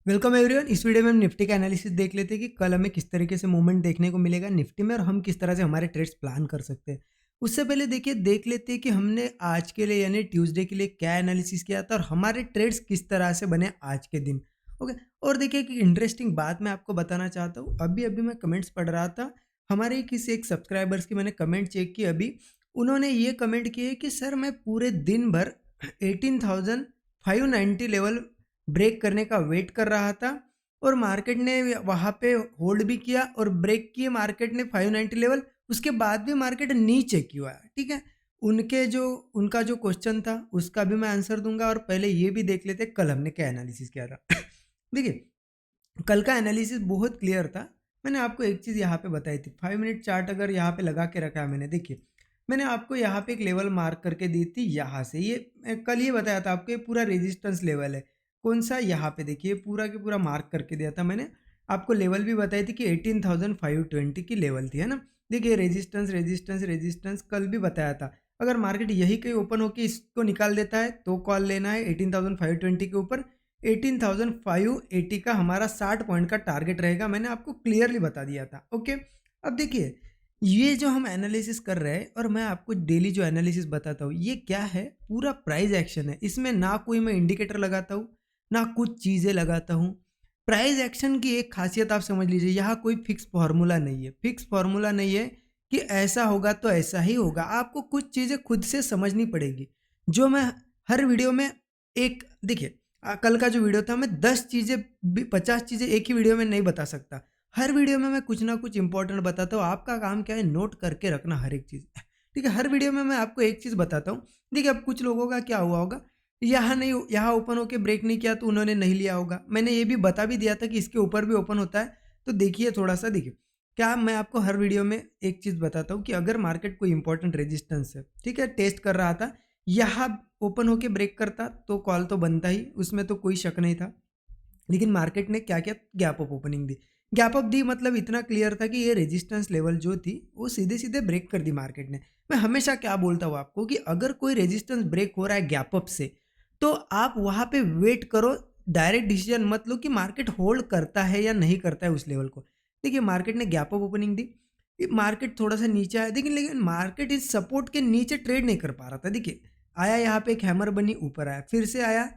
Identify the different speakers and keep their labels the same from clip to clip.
Speaker 1: Welcome everyone. इस video में हम निफ्टी का एनालिसिस देख लेते हैं कि कल हमें किस तरीके से मूवमेंट देखने को मिलेगा निफ्टी में और हम किस तरह से हमारे ट्रेड्स प्लान कर सकते हैं। उससे पहले देखिए देख लेते हैं कि हमने आज के लिए यानी ट्यूसडे के लिए क्या एनालिसिस किया था और हमारे ट्रेड्स किस तरह से बने आज के दिन। ओके। और देखिए कि इंटरेस्टिंग बात मैं आपको बताना चाहता हूँ। अभी अभी मैं कमेंट्स पढ़ रहा था, हमारे किसी एक सब्सक्राइबर्स की मैंने कमेंट चेक की अभी। उन्होंने ये कमेंट किए कि सर मैं पूरे दिन भर 18,590 लेवल ब्रेक करने का वेट कर रहा था और मार्केट ने वहाँ पे होल्ड भी किया और ब्रेक किए मार्केट ने 590 लेवल। उसके बाद भी मार्केट नीचे क्यों आया, ठीक है। उनका जो क्वेश्चन था उसका भी मैं आंसर दूंगा और पहले ये भी देख लेते कल हमने क्या एनालिसिस किया था। देखिए कल का एनालिसिस बहुत क्लियर था। मैंने आपको एक चीज़ यहाँ पे बताई थी, 5 मिनट चार्ट अगर यहाँ पे लगा के रखा है मैंने, देखिए मैंने आपको यहाँ पे एक लेवल मार्क करके दी थी यहाँ से। ये मैं कल ये बताया था आपको, ये पूरा रेजिस्टेंस लेवल है। कौन सा, यहाँ पे देखिए पूरा के पूरा मार्क करके दिया था मैंने आपको। लेवल भी बताई थी कि 18,520 की लेवल थी, है ना। देखिए रेजिस्टेंस रेजिस्टेंस रेजिस्टेंस कल भी बताया था। अगर मार्केट यही कहीं ओपन होकर इसको निकाल देता है तो कॉल लेना है 18,520 के ऊपर। 18,580 का हमारा 60 पॉइंट का टारगेट रहेगा, मैंने आपको क्लियरली बता दिया था। ओके। अब देखिए ये जो हम एनालिसिस कर रहे हैं और मैं आपको डेली जो एनालिसिस बताता हूँ ये क्या है, पूरा प्राइस एक्शन है। इसमें ना कोई मैं इंडिकेटर लगाता हूँ ना कुछ चीज़ें लगाता हूँ। प्राइस एक्शन की एक खासियत आप समझ लीजिए, यहाँ कोई फिक्स फार्मूला नहीं है। फिक्स फार्मूला नहीं है कि ऐसा होगा तो ऐसा ही होगा, आपको कुछ चीज़ें खुद से समझनी पड़ेगी। जो मैं हर वीडियो में एक देखिए कल का जो वीडियो था मैं 10 चीज़ें 50 चीज़ें एक ही वीडियो में नहीं बता सकता। हर वीडियो में मैं कुछ ना कुछ इंपॉर्टेंट बताता हूँ। आपका काम क्या है, नोट करके रखना हर एक चीज़। ठीक है, हर वीडियो में मैं आपको एक चीज़ बताता हूँ। देखिए अब कुछ लोगों का क्या हुआ होगा, यहाँ ओपन होके ब्रेक नहीं किया तो उन्होंने नहीं लिया होगा। मैंने ये भी बता भी दिया था कि इसके ऊपर भी ओपन होता है। तो देखिए थोड़ा सा देखिए, क्या मैं आपको हर वीडियो में एक चीज़ बताता हूँ कि अगर मार्केट कोई इंपॉर्टेंट रेजिस्टेंस है, ठीक है, टेस्ट कर रहा था, यहाँ ओपन होके ब्रेक करता तो कॉल तो बनता ही, उसमें तो कोई शक नहीं था। लेकिन मार्केट ने क्या किया, gap up opening the. Gap up the मतलब इतना क्लियर था कि ये रेजिस्टेंस लेवल जो थी वो सीधे सीधे ब्रेक कर दी मार्केट ने। मैं हमेशा क्या बोलता हूँ आपको कि अगर कोई रेजिस्टेंस ब्रेक हो रहा है गैप अप से तो आप वहाँ पे वेट करो। डायरेक्ट डिसीजन मत लो कि मार्केट होल्ड करता है या नहीं करता है उस लेवल को। देखिए मार्केट ने गैप अप ओपनिंग दी, मार्केट थोड़ा सा नीचे आया, लेकिन मार्केट इस सपोर्ट के नीचे ट्रेड नहीं कर पा रहा था। देखिए आया यहाँ पे एक हैमर बनी, ऊपर आया, फिर से आया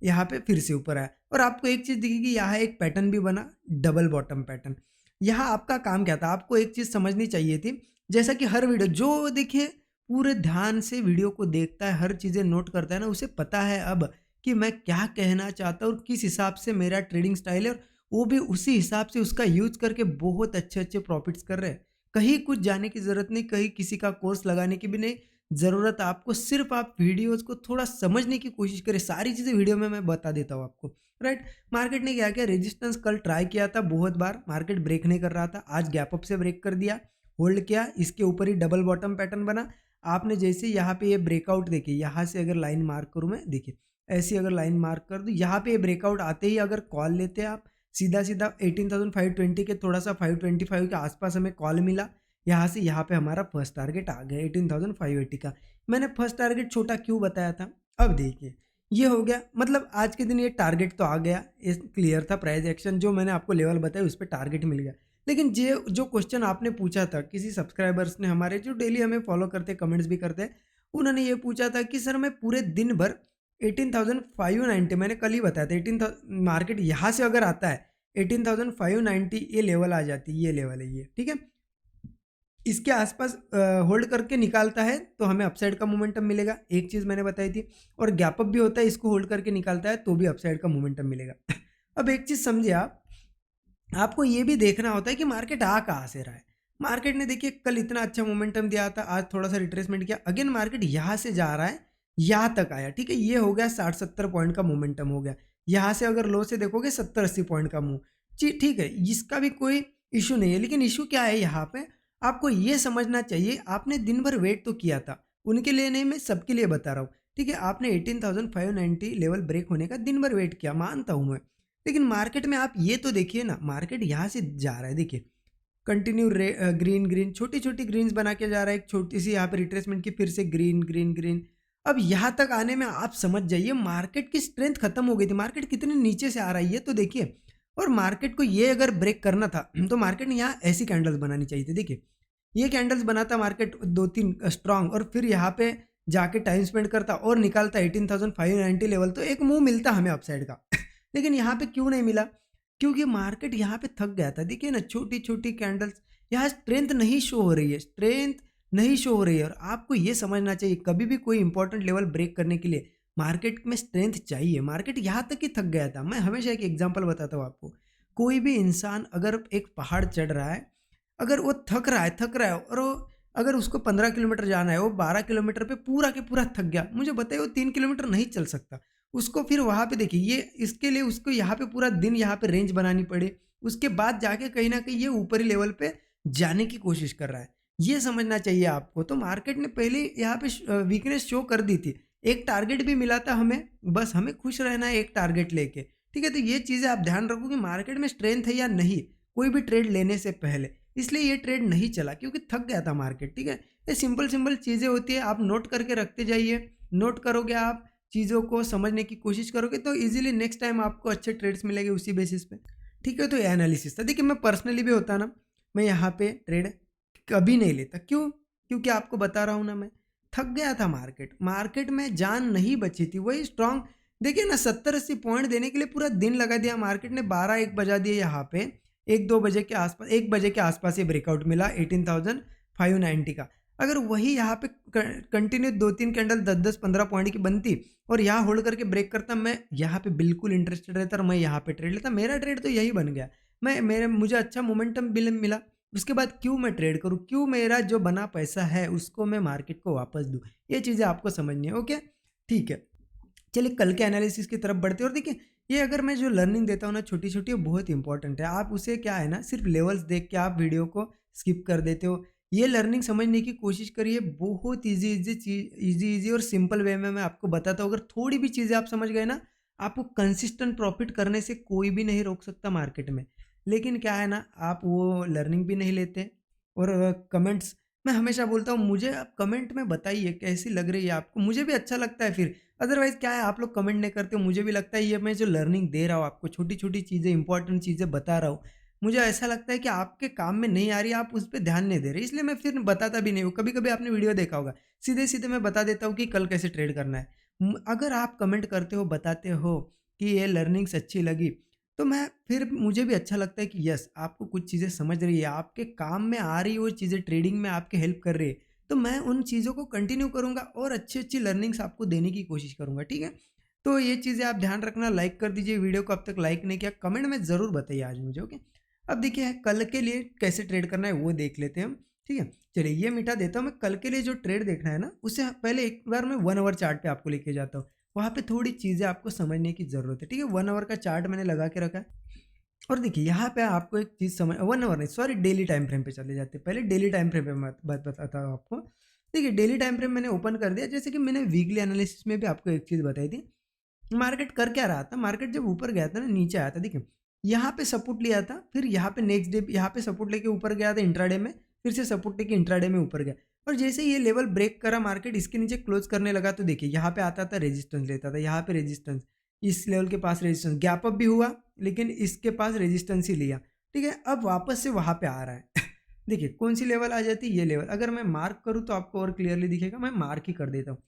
Speaker 1: यहाँ पे, फिर से ऊपर आया और आपको एक चीज़ दिखेगी, यहाँ एक पैटर्न भी बना, डबल बॉटम पैटर्न। यहाँ आपका काम क्या था, आपको एक चीज़ समझनी चाहिए थी। जैसा कि हर वीडियो जो देखिए पूरे ध्यान से वीडियो को देखता है, हर चीज़ें नोट करता है ना, उसे पता है अब कि मैं क्या कहना चाहता हूँ और किस हिसाब से मेरा ट्रेडिंग स्टाइल है, और वो भी उसी हिसाब से उसका यूज करके बहुत अच्छे अच्छे प्रॉफिट्स कर रहे हैं। कहीं कुछ जाने की ज़रूरत नहीं, कहीं किसी का कोर्स लगाने की भी नहीं ज़रूरत। आपको सिर्फ आप वीडियोज़ को थोड़ा समझने की कोशिश करें, सारी चीज़ें वीडियो में मैं बता देता हूँ आपको, राइट। मार्केट ने क्या किया, रेजिस्टेंस कल ट्राई किया था बहुत बार, मार्केट ब्रेक नहीं कर रहा था, आज गैप अप से ब्रेक कर दिया, होल्ड किया, इसके ऊपर ही डबल बॉटम पैटर्न बना। आपने जैसे यहाँ पे ये ब्रेकआउट देखिए, यहाँ से अगर लाइन मार्क करूँ मैं, देखिए ऐसी अगर लाइन मार्क कर दूँ, यहाँ पे ये ब्रेकआउट आते ही अगर कॉल लेते हैं आप, सीधा सीधा 18,520 के थोड़ा सा 525 के आसपास हमें कॉल मिला। यहाँ से यहाँ पे हमारा फर्स्ट टारगेट आ गया 18,580 का। मैंने फर्स्ट टारगेट छोटा क्यों बताया था, अब देखिए ये हो गया, मतलब आज के दिन ये टारगेट तो आ गया, ये क्लियर था। प्राइस एक्शन जो मैंने आपको लेवल बताया उस पर टारगेट मिल गया। लेकिन जो क्वेश्चन आपने पूछा था, किसी सब्सक्राइबर्स ने, हमारे जो डेली हमें फॉलो करते कमेंट्स भी करते हैं, उन्होंने ये पूछा था कि सर मैं पूरे दिन भर 18,590, मैंने कल ही बताया था 18,000, मार्केट यहाँ से अगर आता है 18,590 ये लेवल आ जाती है, ये लेवल है ये, ठीक है, इसके आसपास होल्ड करके निकालता है तो हमें अपसाइड का मोमेंटम मिलेगा, एक चीज़ मैंने बताई थी। और गैप अप भी होता है, इसको होल्ड करके निकालता है तो भी अपसाइड का मोमेंटम मिलेगा। अब एक चीज़ समझिए आप, आपको ये भी देखना होता है कि मार्केट आ कहाँ से रहा है। मार्केट ने देखिए कल इतना अच्छा मोमेंटम दिया था, आज थोड़ा सा रिट्रेसमेंट किया, अगेन मार्केट यहाँ से जा रहा है, यहाँ तक आया, ठीक है, ये हो गया 60-70 पॉइंट का मोमेंटम हो गया। यहाँ से अगर लो से देखोगे 70-80 पॉइंट का मूव, जी ठीक है, इसका भी कोई इशू नहीं है। लेकिन इशू क्या है यहाँ पे, आपको ये समझना चाहिए, आपने दिन भर वेट तो किया था, उनके लिए नहीं, मैं सबके लिए बता रहा हूँ, ठीक है। आपने 18,590 लेवल ब्रेक होने का दिन भर वेट किया, मानता हूँ मैं। लेकिन मार्केट में आप ये तो देखिए ना, मार्केट यहाँ से जा रहा है, देखिए कंटिन्यू ग्रीन ग्रीन, छोटी छोटी ग्रीन्स बना के जा रहा है, एक छोटी सी यहाँ पे रिट्रेसमेंट की, फिर से ग्रीन ग्रीन ग्रीन, अब यहाँ तक आने में आप समझ जाइए मार्केट की स्ट्रेंथ खत्म हो गई थी, मार्केट कितने नीचे से आ रहा है ये तो देखिए। और मार्केट को ये अगर ब्रेक करना था तो मार्केट ने यहाँ ऐसी कैंडल्स बनानी चाहिए थी। देखिए ये कैंडल्स बनाता मार्केट 2-3 स्ट्रांग, और फिर यहाँ पे जाके टाइम स्पेंड करता और निकालता 18,590 लेवल, तो एक मूव मिलता हमें अपसाइड का। लेकिन यहाँ पे क्यों नहीं मिला? क्योंकि मार्केट यहाँ पे थक गया था। देखिए ना छोटी छोटी कैंडल्स, यहाँ स्ट्रेंथ नहीं शो हो रही है, स्ट्रेंथ नहीं शो हो रही है। और आपको ये समझना चाहिए कभी भी कोई इंपॉर्टेंट लेवल ब्रेक करने के लिए मार्केट में स्ट्रेंथ चाहिए। मार्केट यहाँ तक ही थक गया था। मैं हमेशा एक एग्जांपल बताता हूँ आपको। कोई भी इंसान अगर एक पहाड़ चढ़ रहा है, अगर वो थक रहा है और अगर उसको 15 किलोमीटर जाना है, वो 12 किलोमीटर पे पूरा के पूरा थक गया, मुझे बताइए वो 3 किलोमीटर नहीं चल सकता। उसको फिर वहाँ पे देखिए ये इसके लिए उसको यहाँ पे पूरा दिन यहाँ पे रेंज बनानी पड़े, उसके बाद जाके कहीं ना कहीं ये ऊपरी लेवल पे जाने की कोशिश कर रहा है। ये समझना चाहिए आपको। तो मार्केट ने पहले यहाँ पे वीकनेस शो कर दी थी, एक टारगेट भी मिला था हमें, बस हमें खुश रहना है एक टारगेट लेके। ठीक है, तो ये चीज़ें आप ध्यान रखो कि मार्केट में स्ट्रेंथ है या नहीं कोई भी ट्रेड लेने से पहले। इसलिए ये ट्रेड नहीं चला क्योंकि थक गया था मार्केट। ठीक है, ये सिंपल सिंपल चीज़ें होती है, आप नोट करके रखते जाइए। नोट करोगे आप, चीज़ों को समझने की कोशिश करोगे तो इजीली नेक्स्ट टाइम आपको अच्छे ट्रेड्स मिलेंगे उसी बेसिस पे। ठीक है, तो ये एनालिसिस था। देखिए मैं पर्सनली भी होता ना, मैं यहाँ पे ट्रेड कभी नहीं लेता। क्यों? क्योंकि आपको बता रहा हूँ ना, मैं थक गया था मार्केट, मार्केट में जान नहीं बची थी। वही स्ट्रांग देखिए ना 70-80 पॉइंट देने के लिए पूरा दिन लगा दिया मार्केट ने, 12-1 बजा दिया यहाँ पे। 1-2 बजे के आसपास, 1 बजे के आसपास ये ब्रेकआउट मिला 18,590 का। अगर वही यहाँ पे कंटिन्यू 2-3 कैंडल 10-10-15 पॉइंट की बनती और यहाँ होल्ड करके ब्रेक करता, मैं यहाँ पे बिल्कुल इंटरेस्टेड रहता और मैं यहाँ पे ट्रेड लेता। मेरा ट्रेड तो यही बन गया। मुझे अच्छा मोमेंटम मिला। उसके बाद क्यों मैं ट्रेड करूँ? क्यों मेरा जो बना पैसा है उसको मैं मार्केट को वापस दूँ? ये चीज़ें आपको समझनी है। ओके, ठीक है। चलिए कल के एनालिसिस की तरफ बढ़ते हैं। और देखिए ये अगर मैं जो लर्निंग देता हूँ ना छोटी-छोटी, वो बहुत इंपॉर्टेंट है। आप उसे क्या है ना सिर्फ लेवल्स देख के आप वीडियो को स्किप कर देते हो। ये लर्निंग समझने की कोशिश करिए। बहुत ईज़ी और सिंपल वे में मैं आपको बताता हूँ। अगर थोड़ी भी चीज़ें आप समझ गए ना, आपको कंसिस्टेंट प्रॉफिट करने से कोई भी नहीं रोक सकता मार्केट में। लेकिन क्या है ना, आप वो लर्निंग भी नहीं लेते। और कमेंट्स, मैं हमेशा बोलता हूँ मुझे आप कमेंट में बताइए कैसी लग रही है आपको, मुझे भी अच्छा लगता है फिर। अदरवाइज़ क्या है, आप लोग कमेंट नहीं करते हो, मुझे भी लगता है ये मैं जो लर्निंग दे रहा हूँ आपको, छोटी-छोटी चीज़ें, इंपॉर्टेंट चीज़ें बता रहा हूँ, मुझे ऐसा लगता है कि आपके काम में नहीं आ रही, आप उस पे ध्यान नहीं दे रहे, इसलिए मैं फिर बताता भी नहीं हूँ। कभी-कभी आपने वीडियो देखा होगा, सीधे-सीधे मैं बता देता हूँ कि कल कैसे ट्रेड करना है। अगर आप कमेंट करते हो, बताते हो कि ये लर्निंग्स अच्छी लगी, तो मैं फिर मुझे भी अच्छा लगता है कि यस आपको कुछ चीज़ें समझ रही है, आपके काम में आ रही है वो चीज़ें, ट्रेडिंग में आपके हेल्प कर रही है। तो मैं उन चीज़ों को कंटिन्यू करूँगा और अच्छी-अच्छी लर्निंग्स आपको देने की कोशिश करूँगा, ठीक है? तो ये चीज़ें आप ध्यान रखना, लाइक कर दीजिए वीडियो को, अब तक लाइक नहीं किया, कमेंट में ज़रूर बताइए आज मुझे, ओके? अब देखिए कल के लिए कैसे ट्रेड करना है वो देख लेते हैं हम, ठीक है? चलिए ये मिटा देता हूँ मैं। कल के लिए जो ट्रेड देखना है ना, उससे पहले एक बार मैं 1 आवर चार्ट पे आपको लेके जाता हूँ। वहाँ पे थोड़ी चीज़ें आपको समझने की ज़रूरत है, ठीक है? 1 आवर का चार्ट मैंने लगा के रखा है। और देखिए यहाँ पे आपको एक चीज़ समझ, 1 आवर नहीं सॉरी, डेली टाइम फ्रेम पे चले जाते हैं। पहले डेली टाइम फ्रेम पे मैं बात बताता हूँ आपको। देखिए डेली टाइम फ्रेम मैंने ओपन कर दिया, जैसे कि मैंने वीकली एनालिसिस में भी आपको एक चीज़ बताई थी। मार्केट कर क्या रहा था, मार्केट जब ऊपर गया था ना, नीचे आया था, देखिए यहाँ पे सपोर्ट लिया था, फिर यहाँ पे नेक्स्ट डे यहाँ पे सपोर्ट लेके ऊपर गया था इंट्राडे में, फिर से सपोर्ट लेके इंट्राडे में ऊपर गया। और जैसे ये लेवल ब्रेक करा, मार्केट इसके नीचे क्लोज करने लगा, तो देखिए यहाँ पे आता था रेजिस्टेंस लेता था, यहाँ पे रेजिस्टेंस, इस लेवल के पास रेजिस्टेंस, गैप अप भी हुआ लेकिन इसके पास रेजिस्टेंस ही लिया, ठीक है? अब वापस से वहाँ पे आ रहा है। देखिए कौन सी लेवल आ जाती है, ये लेवल। अगर मैं मार्क करूँ तो आपको और क्लियरली दिखेगा, मैं मार्क ही कर देता हूँ।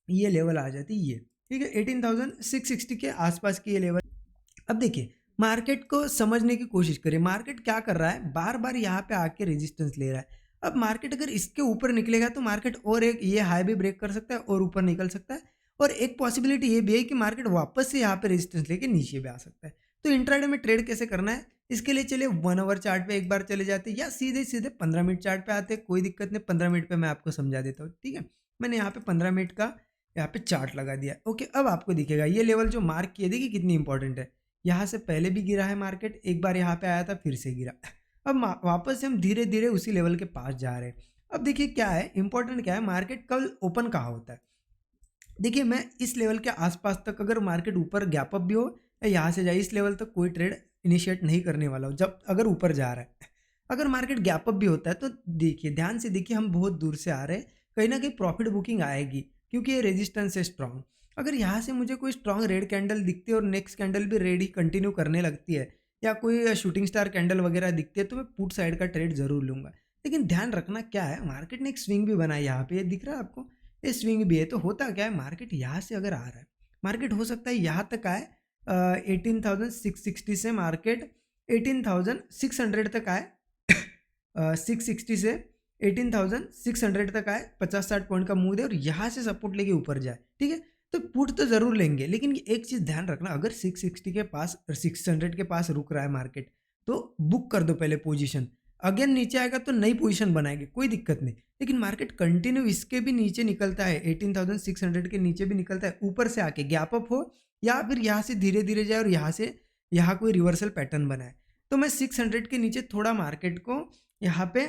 Speaker 1: ये लेवल आ जाती है ये, ठीक है? 18,660 के आसपास की ये लेवल। अब देखिए मार्केट को समझने की कोशिश करिए, मार्केट क्या कर रहा है, बार बार यहाँ पे आके रेजिस्टेंस ले रहा है। अब मार्केट अगर इसके ऊपर निकलेगा तो मार्केट और एक ये हाई भी ब्रेक कर सकता है और ऊपर निकल सकता है। और एक पॉसिबिलिटी ये भी है कि मार्केट वापस से यहाँ पे रेजिस्टेंस लेके नीचे भी आ सकता है। तो इंट्राडे में ट्रेड कैसे करना है, इसके लिए चलिए 1 आवर चार्ट पे एक बार चले जाते हैं, या सीधे सीधे 15 मिनट चार्ट पे आते हैं, कोई दिक्कत नहीं। 15 मिनट पे मैं आपको समझा देता हूँ, ठीक है? मैंने यहाँ पे 15 मिनट का यहाँ पे चार्ट लगा दिया, ओके? अब आपको दिखेगा ये लेवल जो मार्क किए, देखिए कितनी इंपॉर्टेंट है। यहाँ से पहले भी गिरा है मार्केट, एक बार यहाँ पे आया था फिर से गिरा। अब वापस से हम धीरे धीरे उसी लेवल के पास जा रहे हैं। अब देखिए क्या है इंपॉर्टेंट, क्या है, मार्केट कल ओपन कहाँ होता है। देखिए मैं इस लेवल के आसपास तक अगर मार्केट ऊपर गैप अप भी हो या यहाँ से जाए, इस लेवल तक कोई ट्रेड इनिशिएट नहीं करने वाला हूँ जब अगर ऊपर जा रहा है। अगर मार्केट गैप अप भी होता है तो देखिए ध्यान से देखिए, हम बहुत दूर से आ रहे हैं, कहीं ना कहीं प्रॉफिट बुकिंग आएगी। क्योंकि ये रेजिस्टेंस है स्ट्रॉन्ग। अगर यहाँ से मुझे कोई स्ट्रॉन्ग रेड कैंडल दिखती है और नेक्स्ट कैंडल भी रेड ही कंटिन्यू करने लगती है, या कोई शूटिंग स्टार कैंडल वगैरह दिखती है, तो मैं पुट साइड का ट्रेड जरूर लूँगा। लेकिन ध्यान रखना क्या है, मार्केट ने एक स्विंग भी बनाया यहाँ पे, ये दिख रहा है आपको, ये स्विंग भी है। तो होता क्या है, मार्केट यहाँ से अगर आ रहा है, मार्केट हो सकता है यहाँ तक आए, 18,660 से मार्केट 18,600 तक आए, 660 से 18,600 तक आए, 50-60 पॉइंट का मूव दे और यहाँ से सपोर्ट लेके ऊपर जाए, ठीक है। तो पुट तो जरूर लेंगे, लेकिन एक चीज ध्यान रखना, अगर 660 के पास, 600 के पास रुक रहा है मार्केट, तो बुक कर दो पहले पोजीशन। अगेन नीचे आएगा तो नई पोजीशन बनाएंगे, कोई दिक्कत नहीं। लेकिन मार्केट कंटिन्यू इसके भी नीचे निकलता है, 18,600 के नीचे भी निकलता है, ऊपर से आके गैप अप हो या फिर यहाँ से धीरे धीरे जाए और यहाँ से यहाँ कोई रिवर्सल पैटर्न बनाए, तो मैं 600 के नीचे थोड़ा मार्केट को यहाँ पे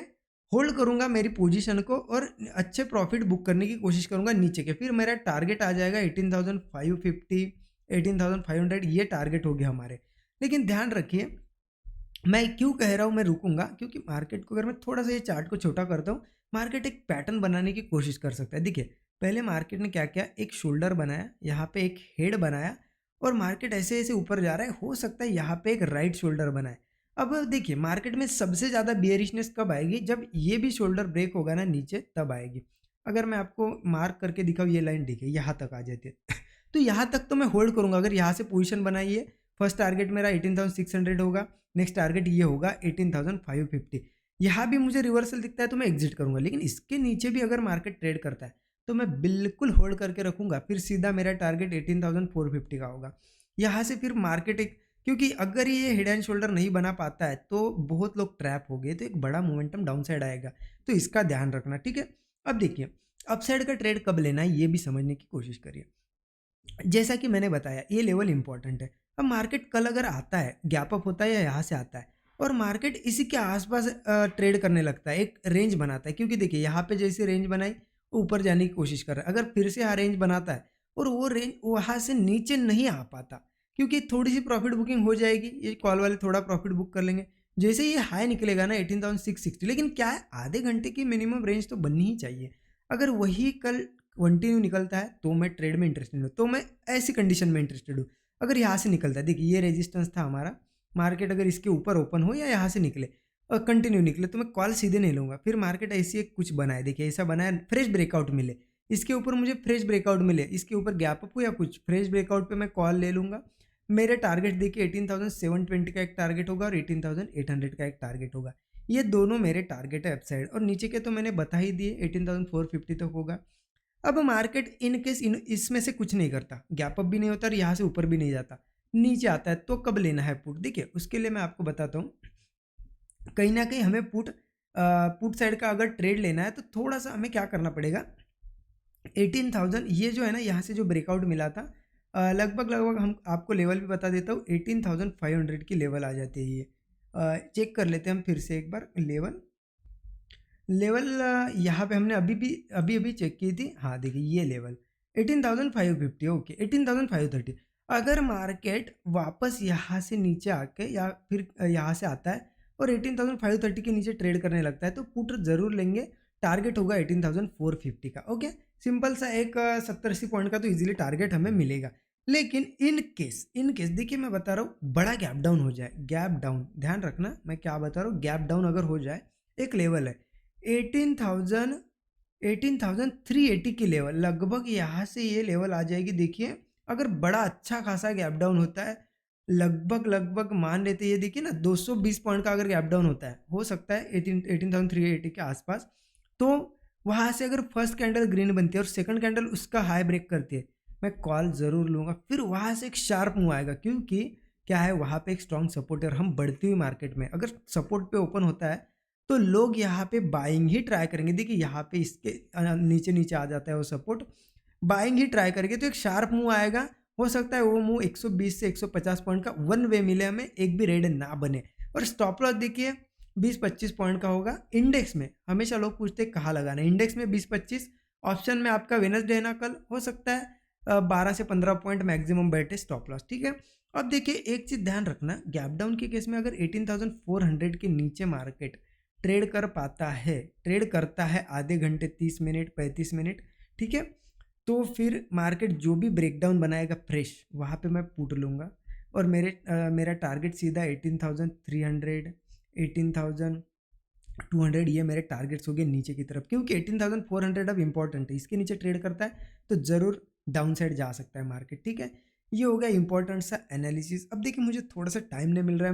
Speaker 1: होल्ड करूंगा मेरी पोजीशन को, और अच्छे प्रॉफिट बुक करने की कोशिश करूंगा नीचे के। फिर मेरा टारगेट आ जाएगा 18,550, 18,500, ये टारगेट हो गया हमारे। लेकिन ध्यान रखिए, मैं क्यों कह रहा हूँ मैं रुकूंगा, क्योंकि मार्केट को अगर मैं थोड़ा सा ये चार्ट को छोटा करता हूँ, मार्केट एक पैटर्न बनाने की कोशिश कर सकता है। देखिए पहले मार्केट ने क्या किया, एक शोल्डर बनाया, यहाँ पे एक हेड बनाया, और मार्केट ऐसे ऐसे ऊपर जा रहा है, हो सकता है यहाँ पे एक राइट शोल्डर बनाए। अब देखिए मार्केट में सबसे ज़्यादा बियरिशनेस कब आएगी, जब ये भी शोल्डर ब्रेक होगा ना नीचे, तब आएगी। अगर मैं आपको मार्क करके दिखाऊँ, ये लाइन देखिए यहाँ तक आ जाती है तो यहाँ तक तो मैं होल्ड करूँगा। अगर यहाँ से पोजीशन बनाइए, फर्स्ट टारगेट मेरा 18,600 होगा, नेक्स्ट टारगेट ये होगा 18,550। यहाँ भी मुझे रिवर्सल दिखता है तो मैं एग्जिट करूँगा, लेकिन इसके नीचे भी अगर मार्केट ट्रेड करता है तो मैं बिल्कुल होल्ड करके रखूँगा। फिर सीधा मेरा टारगेट 18,450 का होगा। यहाँ से फिर मार्केट एक, क्योंकि अगर ये हेड एंड शोल्डर नहीं बना पाता है तो बहुत लोग ट्रैप हो गए, तो एक बड़ा मोमेंटम डाउन साइड आएगा, तो इसका ध्यान रखना, ठीक है। अब देखिए अपसाइड का ट्रेड कब लेना है ये भी समझने की कोशिश करिए। जैसा कि मैंने बताया ये लेवल इंपॉर्टेंट है। अब मार्केट कल अगर आता है, गैप अप होता है या यहाँ से आता है, और मार्केट इसी के आसपास ट्रेड करने लगता है, एक रेंज बनाता है, क्योंकि देखिए यहाँ पे जैसे रेंज बनाई वो ऊपर जाने की कोशिश कर रहा है, अगर फिर से यहाँ रेंज बनाता है और वो रेंज वहाँ से नीचे नहीं आ पाता, क्योंकि थोड़ी सी प्रॉफिट बुकिंग हो जाएगी, ये कॉल वाले थोड़ा प्रॉफिट बुक कर लेंगे। जैसे ये हाई निकलेगा ना 18,660, लेकिन क्या है, आधे घंटे की मिनिमम रेंज तो बननी ही चाहिए। अगर वही कल कंटिन्यू निकलता है तो मैं ट्रेड में इंटरेस्टेड हूँ, तो मैं ऐसी कंडीशन में इंटरेस्टेड हूँ। अगर यहाँ से निकलता है, देखिए ये रेजिस्टेंस था हमारा, मार्केट अगर इसके ऊपर ओपन हो या यहाँ से निकले और कंटिन्यू निकले, तो मैं कॉल सीधे नहीं लूँगा। फिर मार्केट ऐसी एक कुछ बनाए, देखिए ऐसा बनाया, फ्रेश ब्रेकआउट मिले, इसके ऊपर मुझे फ्रेश ब्रेकआउट मिले, इसके ऊपर गैप अप हो या कुछ फ्रेश ब्रेकआउट पे मैं कॉल ले लूँगा। मेरे टारगेट देखिए 18,720 का एक टारगेट होगा और 18,800 का एक टारगेट होगा। ये दोनों मेरे टारगेट है अपसाइड, और नीचे के तो मैंने बता ही दिए 18,450 तक होगा। अब मार्केट इन केस इसमें से कुछ नहीं करता, गैप अप भी नहीं होता और यहाँ से ऊपर भी नहीं जाता, नीचे आता है, तो कब लेना है पुट। देखिए उसके लिए मैं आपको बताता हूँ, कहीं ना कहीं हमें पुट साइड का अगर ट्रेड लेना है तो थोड़ा सा हमें क्या करना पड़ेगा। 18,000 ये जो है ना, यहाँ से जो ब्रेकआउट मिला था, लगभग लगभग हम आपको लेवल भी बता देता हूँ, 18,500 की लेवल आ जाती है ये। चेक कर लेते हैं हम फिर से एक बार लेवल। यहाँ पे हमने अभी अभी चेक की थी, हाँ देखिए ये लेवल 18,550, ओके 18,530। अगर मार्केट वापस यहाँ से नीचे आके या फिर यहाँ से आता है और 18,530 के नीचे ट्रेड करने लगता है, तो पुट जरूर लेंगे, टारगेट होगा 18,450 का। ओके, सिंपल सा एक 70-80 पॉइंट का तो इजीली टारगेट हमें मिलेगा। लेकिन इन केस देखिए मैं बता रहा हूँ, बड़ा गैप डाउन हो जाए, गैप डाउन ध्यान रखना मैं क्या बता रहा हूँ, गैप डाउन अगर हो जाए, एक लेवल है 18,380 की लेवल, लगभग यहाँ से ये लेवल आ जाएगी। देखिए अगर बड़ा अच्छा खासा गैप डाउन होता है, लगभग मान लेते हैं, ये देखिए ना 220 पॉइंट का अगर गैप डाउन होता है, हो सकता है 18,380 के आसपास, तो वहाँ से अगर फर्स्ट कैंडल ग्रीन बनती है और सेकंड कैंडल उसका हाई ब्रेक करती है, मैं कॉल ज़रूर लूँगा। फिर वहाँ से एक शार्प मूव आएगा, क्योंकि क्या है, वहाँ पे एक स्ट्रॉन्ग सपोर्ट है और हम बढ़ती हुई मार्केट में अगर सपोर्ट पे ओपन होता है तो लोग यहाँ पे बाइंग ही ट्राई करेंगे। देखिए यहाँ पे इसके नीचे नीचे आ जाता है वो सपोर्ट, बाइंग ही ट्राई करेंगे, तो एक शार्प मूव आएगा। हो सकता है वो मूव 120 से 150 पॉइंट का वन वे मिले हमें, एक भी रेड ना बने। और स्टॉप लॉस देखिए 20-25 पॉइंट का होगा। इंडेक्स में हमेशा लोग पूछते हैं कहाँ लगाना है, इंडेक्स में 20-25, ऑप्शन में आपका वेडनेसडे है ना कल, हो सकता है 12 से 15 पॉइंट मैक्सिमम बैठे स्टॉप लॉस, ठीक है। अब देखिए एक चीज़ ध्यान रखना, गैप डाउन के केस में अगर 18,400 के नीचे मार्केट ट्रेड कर पाता है, ट्रेड करता है आधे घंटे, 30 मिनट, 35 मिनट, ठीक है, तो फिर मार्केट जो भी ब्रेकडाउन बनाएगा फ्रेश, वहाँ पे मैं पुट लूँगा और मेरा टारगेट सीधा 18,300, 18,200 ये मेरे टारगेट्स हो गए नीचे की तरफ, क्योंकि 18,400 अब इंपॉर्टेंट है, इसके नीचे ट्रेड करता है तो ज़रूर डाउन साइड जा सकता है मार्केट, ठीक है। ये हो गया इंपॉर्टेंट सा एनालिसिस। अब देखिए मुझे थोड़ा सा टाइम नहीं मिल रहा है,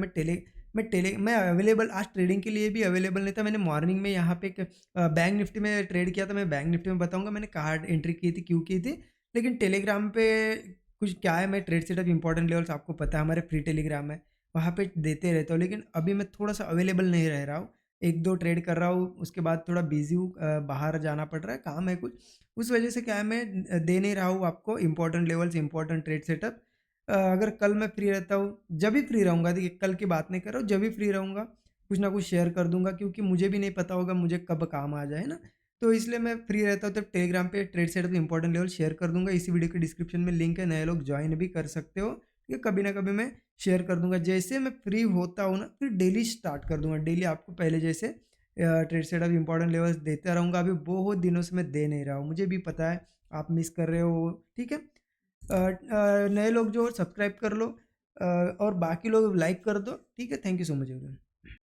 Speaker 1: मैं अवेलेबल आज ट्रेडिंग के लिए भी अवेलेबल नहीं था। मैंने मॉर्निंग में यहाँ पे एक बैंक निफ्टी में ट्रेड किया था, मैं बैंक निफ्टी में बताऊंगा मैंने कहाँ एंट्री की थी, क्यों की थी। लेकिन टेलीग्राम पे कुछ क्या है, मैं ट्रेड सेटअप इंपॉर्टेंट लेवल्स आपको पता है हमारे फ्री टेलीग्राम है, वहाँ पे देते रहता हूँ। लेकिन अभी मैं थोड़ा सा अवेलेबल नहीं रह रहा हूँ, एक दो ट्रेड कर रहा हूँ, उसके बाद थोड़ा बिजी हूँ, बाहर जाना पड़ रहा है, काम है कुछ, उस वजह से क्या है मैं दे नहीं रहा हूँ आपको important levels, important trade setup. अगर कल मैं फ्री रहता हूँ, जब भी फ्री रहूँगा, देखिए कल की बात नहीं कर रहा हूँ, जब भी फ्री रहूँगा कुछ ना कुछ शेयर कर दूंगा, क्योंकि मुझे भी नहीं पता होगा मुझे कब काम आ जाए ना। तो इसलिए मैं फ्री रहता हूँ, तब टेलीग्राम पे trade setup important level share कर दूंगा। इसी वीडियो के डिस्क्रिप्शन में लिंक है, नए लोग ज्वाइन भी कर सकते हो, ठीक है। कभी ना कभी मैं शेयर कर दूंगा, जैसे मैं फ्री होता हूँ ना फिर डेली स्टार्ट कर दूंगा, डेली आपको पहले जैसे ट्रेड सेटअप इंपॉर्टेंट लेवल्स देता रहूँगा। अभी बहुत दिनों से मैं दे नहीं रहा हूँ, मुझे भी पता है आप मिस कर रहे हो, ठीक है। नए लोग जो सब्सक्राइब कर लो, और बाकी लोग लाइक कर दो, ठीक है। Thank you so much everyone.